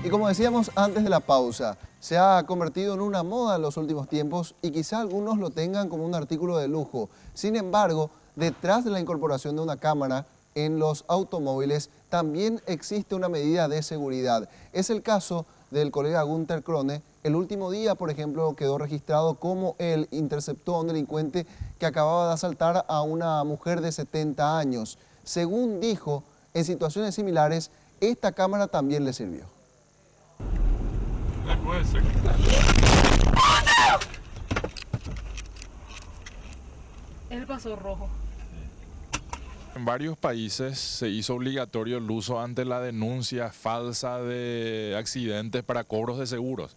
Y como decíamos antes de la pausa, se ha convertido en una moda en los últimos tiempos y quizá algunos lo tengan como un artículo de lujo. Sin embargo, detrás de la incorporación de una cámara en los automóviles también existe una medida de seguridad. Es el caso del colega Gunter Krone. El último día, por ejemplo, quedó registrado cómo él interceptó a un delincuente que acababa de asaltar a una mujer de 70 años. Según dijo, en situaciones similares, esta cámara también le sirvió. Puede ser. Él pasó rojo. En varios países se hizo obligatorio el uso ante la denuncia falsa de accidentes para cobros de seguros.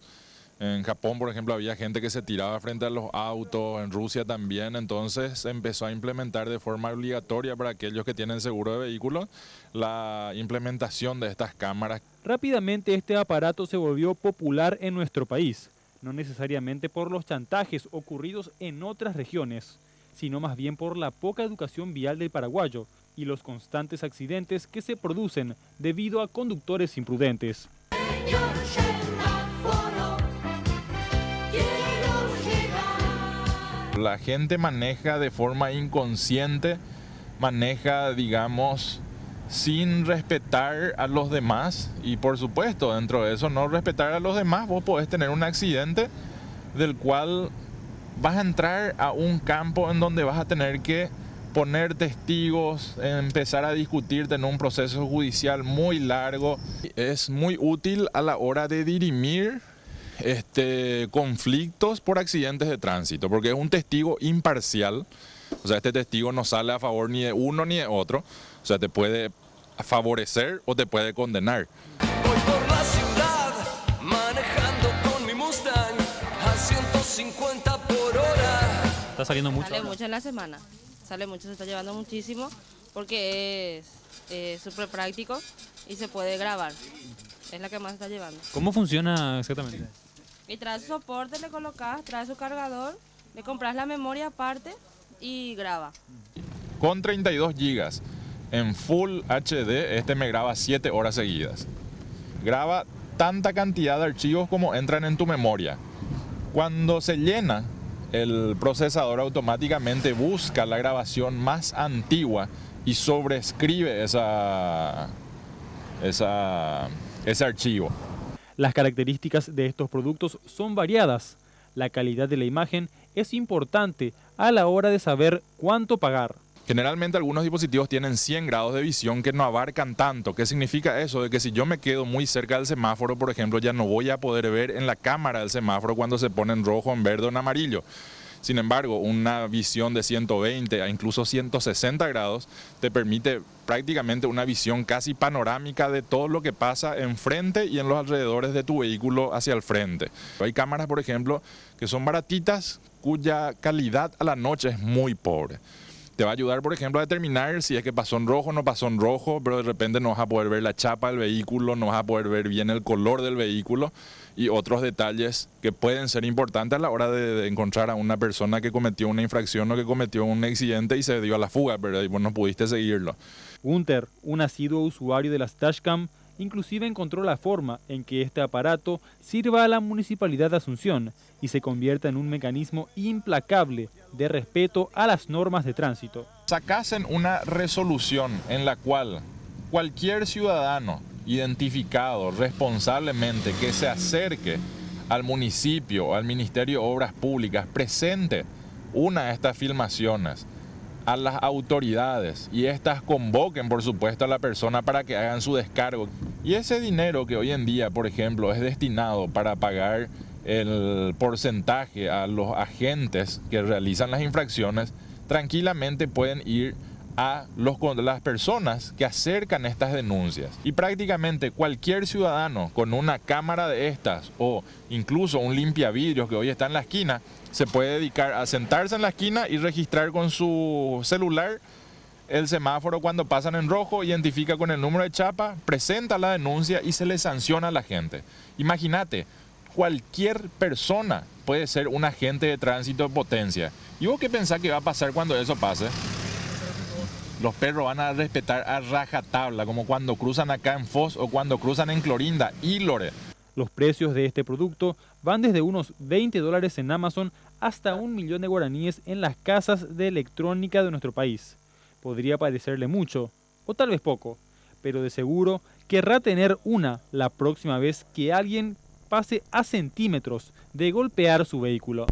En Japón, por ejemplo, había gente que se tiraba frente a los autos, en Rusia también, entonces se empezó a implementar de forma obligatoria para aquellos que tienen seguro de vehículos la implementación de estas cámaras. Rápidamente este aparato se volvió popular en nuestro país, no necesariamente por los chantajes ocurridos en otras regiones, sino más bien por la poca educación vial del paraguayo y los constantes accidentes que se producen debido a conductores imprudentes. La gente maneja de forma inconsciente, maneja, digamos, sin respetar a los demás y por supuesto dentro de eso no respetar a los demás, vos podés tener un accidente del cual vas a entrar a un campo en donde vas a tener que poner testigos, empezar a discutirte en un proceso judicial muy largo. Es muy útil a la hora de dirimir conflictos por accidentes de tránsito, porque es un testigo imparcial, o sea, este testigo no sale a favor ni de uno ni de otro, o sea, te puede favorecer o te puede condenar. Voy por la ciudad, manejando con mi Mustang a 150 por hora. ¿Está saliendo mucho? Sale mucho en la semana, sale mucho, se está llevando muchísimo, porque es súper práctico y se puede grabar, es la que más está llevando. ¿Cómo funciona exactamente? Y trae su soporte, le colocas, trae su cargador, le compras la memoria aparte y graba. Con 32 gigas en Full HD, este me graba 7 horas seguidas. Graba tanta cantidad de archivos como entran en tu memoria. Cuando se llena, el procesador automáticamente busca la grabación más antigua y sobrescribe ese archivo. Las características de estos productos son variadas. La calidad de la imagen es importante a la hora de saber cuánto pagar. Generalmente algunos dispositivos tienen 100 grados de visión que no abarcan tanto. ¿Qué significa eso? De que si yo me quedo muy cerca del semáforo, por ejemplo, ya no voy a poder ver en la cámara del semáforo cuando se pone en rojo, en verde o en amarillo. Sin embargo, una visión de 120 a incluso 160 grados te permite prácticamente una visión casi panorámica de todo lo que pasa enfrente y en los alrededores de tu vehículo hacia el frente. Hay cámaras, por ejemplo, que son baratitas, cuya calidad a la noche es muy pobre. Te va a ayudar, por ejemplo, a determinar si es que pasó en rojo o no pasó en rojo, pero de repente no vas a poder ver la chapa del vehículo, no vas a poder ver bien el color del vehículo y otros detalles que pueden ser importantes a la hora de encontrar a una persona que cometió una infracción o que cometió un accidente y se dio a la fuga, ¿verdad? Y vos no pudiste seguirlo. Gunter, un asiduo usuario de las dashcam, inclusive encontró la forma en que este aparato sirva a la Municipalidad de Asunción y se convierta en un mecanismo implacable de respeto a las normas de tránsito. Sacasen una resolución en la cual cualquier ciudadano identificado responsablemente que se acerque al municipio o al Ministerio de Obras Públicas presente una de estas filmaciones a las autoridades y estas convoquen, por supuesto, a la persona para que hagan su descargo. Y ese dinero que hoy en día, por ejemplo, es destinado para pagar el porcentaje a los agentes que realizan las infracciones, tranquilamente pueden ir a las personas que acercan estas denuncias. Y prácticamente cualquier ciudadano con una cámara de estas o incluso un limpiavidrios que hoy está en la esquina, se puede dedicar a sentarse en la esquina y registrar con su celular el semáforo cuando pasan en rojo, identifica con el número de chapa, presenta la denuncia y se le sanciona a la gente. Imagínate, cualquier persona puede ser un agente de tránsito de potencia. ¿Y vos qué pensás que va a pasar cuando eso pase? Los perros van a respetar a rajatabla, como cuando cruzan acá en Foz o cuando cruzan en Clorinda y Lore. Los precios de este producto van desde unos $20 en Amazon hasta 1.000.000 de guaraníes en las casas de electrónica de nuestro país. Podría parecerle mucho, o tal vez poco, pero de seguro querrá tener una la próxima vez que alguien pase a centímetros de golpear su vehículo.